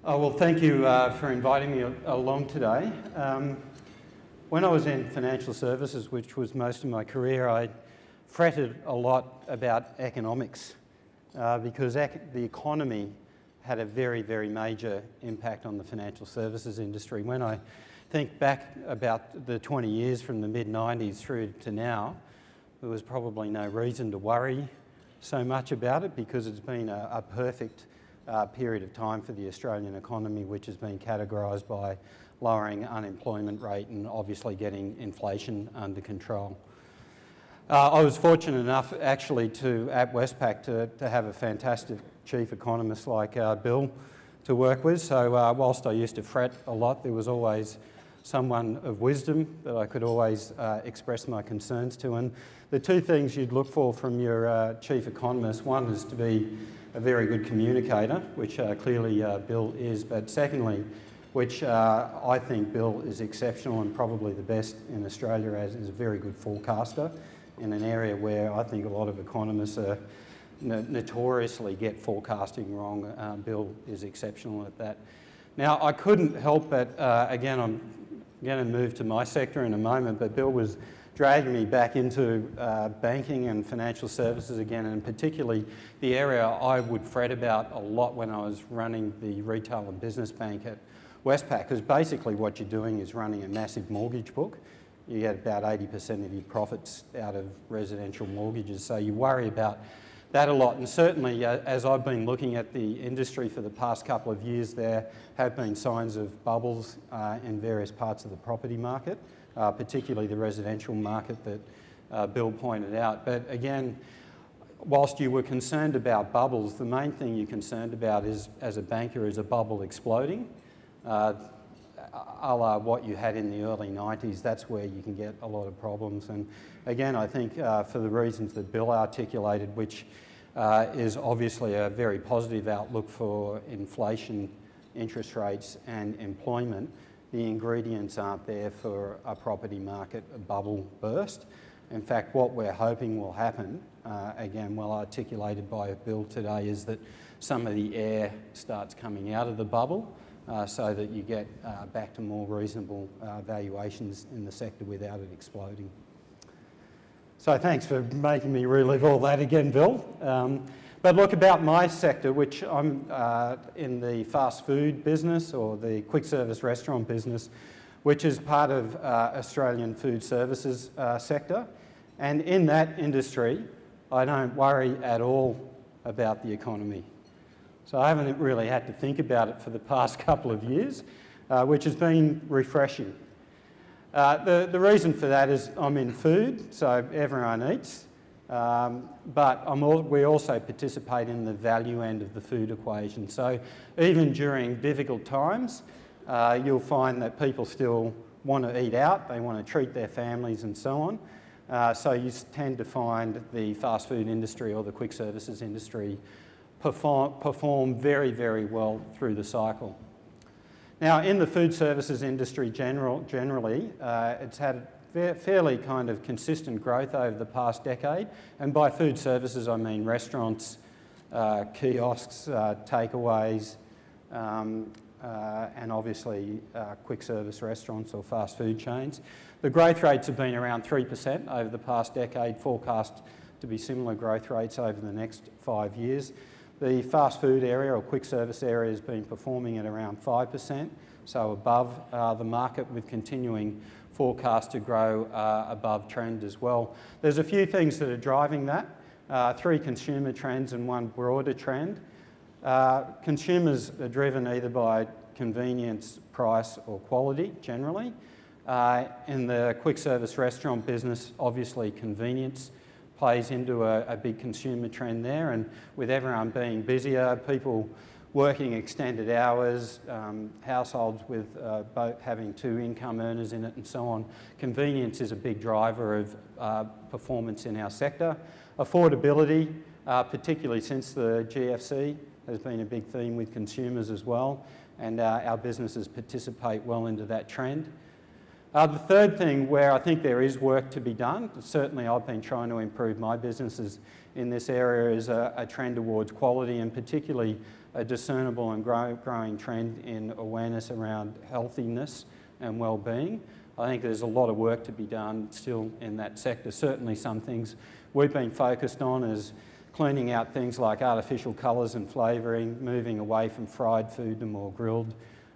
Oh, well, thank you for inviting me along today. When I was in financial services, which was most of my career, I fretted a lot about economics because the economy had a very, very major impact on the financial services industry. When I think back about the 20 years from the mid-90s through to now, there was probably no reason to worry so much about it because it's been a perfect period of time for the Australian economy, which has been categorised by lowering unemployment rate and obviously getting inflation under control. I was fortunate enough actually at Westpac to have a fantastic chief economist like Bill to work with, so whilst I used to fret a lot, there was always someone of wisdom that I could always express my concerns to. And the two things you'd look for from your chief economist, one is to be a very good communicator, which clearly Bill is, but secondly, which I think Bill is exceptional and probably the best in Australia as is a very good forecaster in an area where I think a lot of economists notoriously get forecasting wrong. Bill is exceptional at that. Now, I couldn't help but, again, I'm going to move to my sector in a moment, but Bill was dragging me back into banking and financial services again, and particularly the area I would fret about a lot when I was running the retail and business bank at Westpac, because basically what you're doing is running a massive mortgage book. You get about 80% of your profits out of residential mortgages, so you worry about that a lot. And certainly, as I've been looking at the industry for the past couple of years, there have been signs of bubbles in various parts of the property market, particularly the residential market that Bill pointed out. But again, whilst you were concerned about bubbles, the main thing you're concerned about is, as a banker, is a bubble exploding. A la what you had in the early 90s, that's where you can get a lot of problems. And again, I think for the reasons that Bill articulated, which is obviously a very positive outlook for inflation, interest rates and employment, the ingredients aren't there for a property market bubble burst. In fact, what we're hoping will happen, again, well articulated by Bill today, is that some of the air starts coming out of the bubble so that you get back to more reasonable valuations in the sector without it exploding. So thanks for making me relive all that again, Bill. But look, about my sector, which I'm in the fast food business or the quick service restaurant business, which is part of Australian food services sector. And in that industry, I don't worry at all about the economy. So I haven't really had to think about it for the past couple of years, which has been refreshing. The reason for that is I'm in food, so everyone eats. But we also participate in the value end of the food equation. So even during difficult times, you'll find that people still want to eat out, they want to treat their families and so on. So you tend to find the fast food industry or the quick services industry perform very, very well through the cycle. Now, in the food services industry generally, it's had fairly kind of consistent growth over the past decade, and by food services I mean restaurants, kiosks, takeaways, and obviously quick service restaurants or fast food chains. The growth rates have been around 3% over the past decade, forecast to be similar growth rates over the next 5 years. The fast food area or quick service area has been performing at around 5%, so above the market, with continuing forecast to grow above trend as well. There's a few things that are driving that, 3 consumer trends and 1 broader trend. Consumers are driven either by convenience, price or quality generally. In the quick service restaurant business, obviously convenience plays into a big consumer trend there, and with everyone being busier, people working extended hours, households with both having 2 income earners in it and so on, convenience is a big driver of performance in our sector. Affordability, particularly since the GFC, has been a big theme with consumers as well, and our businesses participate well into that trend. The third thing where I think there is work to be done, certainly I've been trying to improve my businesses in this area, is a trend towards quality, and particularly a discernible and growing trend in awareness around healthiness and well-being. I think there's a lot of work to be done still in that sector. Certainly some things we've been focused on is cleaning out things like artificial colours and flavouring, moving away from fried food to more grilled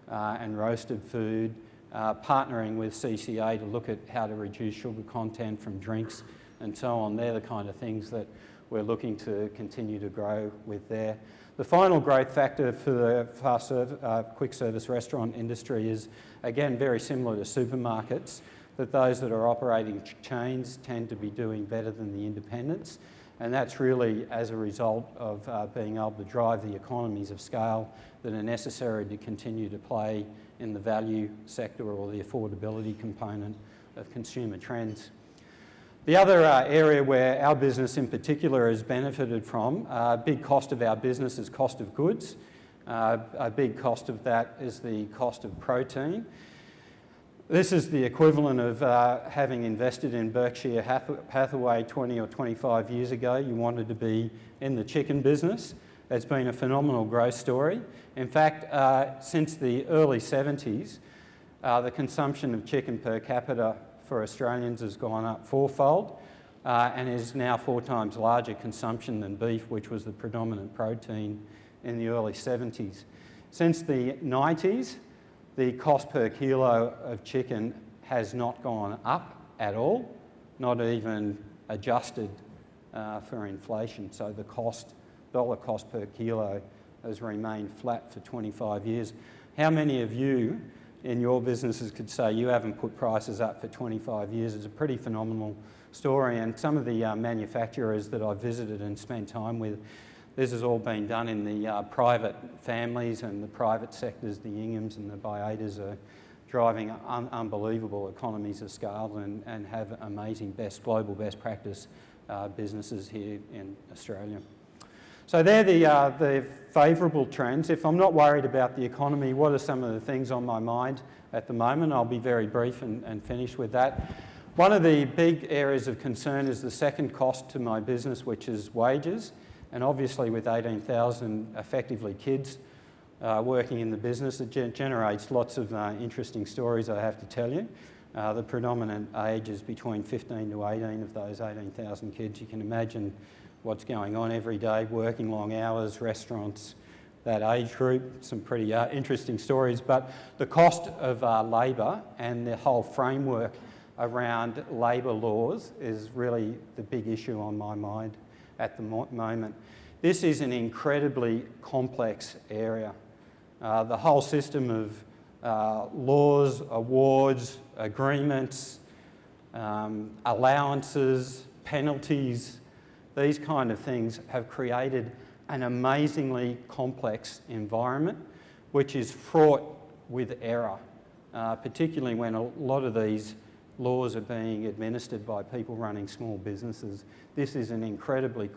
and roasted food, partnering with CCA to look at how to reduce sugar content from drinks and so on. They're the kind of things that we're looking to continue to grow with there. The final growth factor for the quick service restaurant industry is, again, very similar to supermarkets, that those that are operating chains tend to be doing better than the independents. And that's really as a result of being able to drive the economies of scale that are necessary to continue to play in the value sector or the affordability component of consumer trends. The other area where our business in particular has benefited from, a big cost of our business is cost of goods. A big cost of that is the cost of protein. This is the equivalent of having invested in Berkshire Hathaway 20 or 25 years ago. You wanted to be in the chicken business. It's been a phenomenal growth story. In fact, since the early 70s, the consumption of chicken per capita for Australians has gone up fourfold and is now 4 times larger consumption than beef, which was the predominant protein in the early 70s. Since the 90s, the cost per kilo of chicken has not gone up at all, not even adjusted for inflation. So the dollar cost per kilo has remained flat for 25 years. How many of you in your businesses could say you haven't put prices up for 25 years? It's a pretty phenomenal story, and some of the manufacturers that I've visited and spent time with, this has all been done in the private families and the private sectors. The Inghams and the Baiadas are driving unbelievable economies of scale and have amazing global best practice businesses here in Australia. So they're the favourable trends. If I'm not worried about the economy, what are some of the things on my mind at the moment? I'll be very brief and finish with that. One of the big areas of concern is the second cost to my business, which is wages. And obviously with 18,000 effectively kids working in the business, it generates lots of interesting stories, I have to tell you. The predominant age is between 15 to 18 of those 18,000 kids. You can imagine what's going on every day, working long hours, restaurants, that age group, some pretty interesting stories. But the cost of labour and the whole framework around labour laws is really the big issue on my mind at the moment. This is an incredibly complex area. The whole system of laws, awards, agreements, allowances, penalties, these kind of things have created an amazingly complex environment which is fraught with error, particularly when a lot of these laws are being administered by people running small businesses. This is an incredibly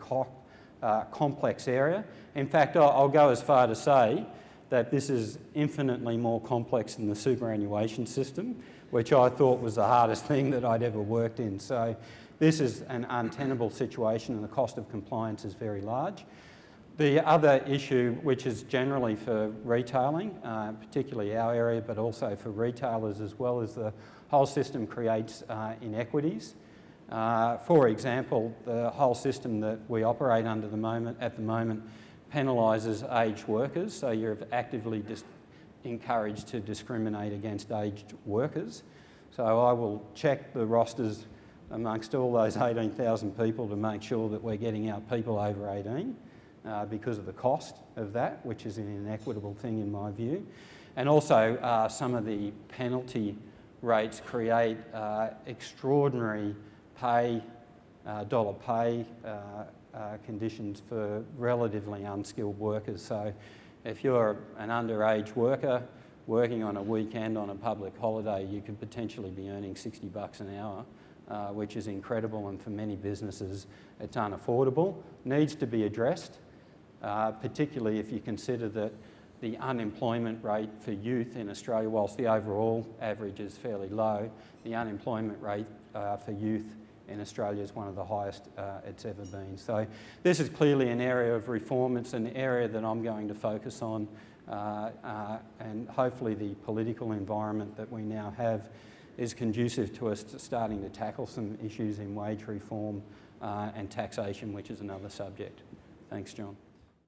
complex area. In fact, I'll go as far to say that this is infinitely more complex than the superannuation system, which I thought was the hardest thing that I'd ever worked in. So this is an untenable situation and the cost of compliance is very large. The other issue, which is generally for retailing, particularly our area, but also for retailers as well, is the whole system creates inequities. For example, the whole system that we operate under at the moment penalises aged workers, so you're actively encouraged to discriminate against aged workers. So I will check the rosters amongst all those 18,000 people to make sure that we're getting our people over 18 because of the cost of that, which is an inequitable thing in my view. And also some of the penalty rates create extraordinary dollar pay conditions for relatively unskilled workers. So if you're an underage worker working on a weekend on a public holiday, you could potentially be earning $60 an hour, which is incredible, and for many businesses it's unaffordable. Needs to be addressed, particularly if you consider that the unemployment rate for youth in Australia, whilst the overall average is fairly low, the unemployment rate for youth in Australia is one of the highest it's ever been. So this is clearly an area of reform. It's an area that I'm going to focus on, and hopefully the political environment that we now have is conducive to us starting to tackle some issues in wage reform and taxation, which is another subject. Thanks, John.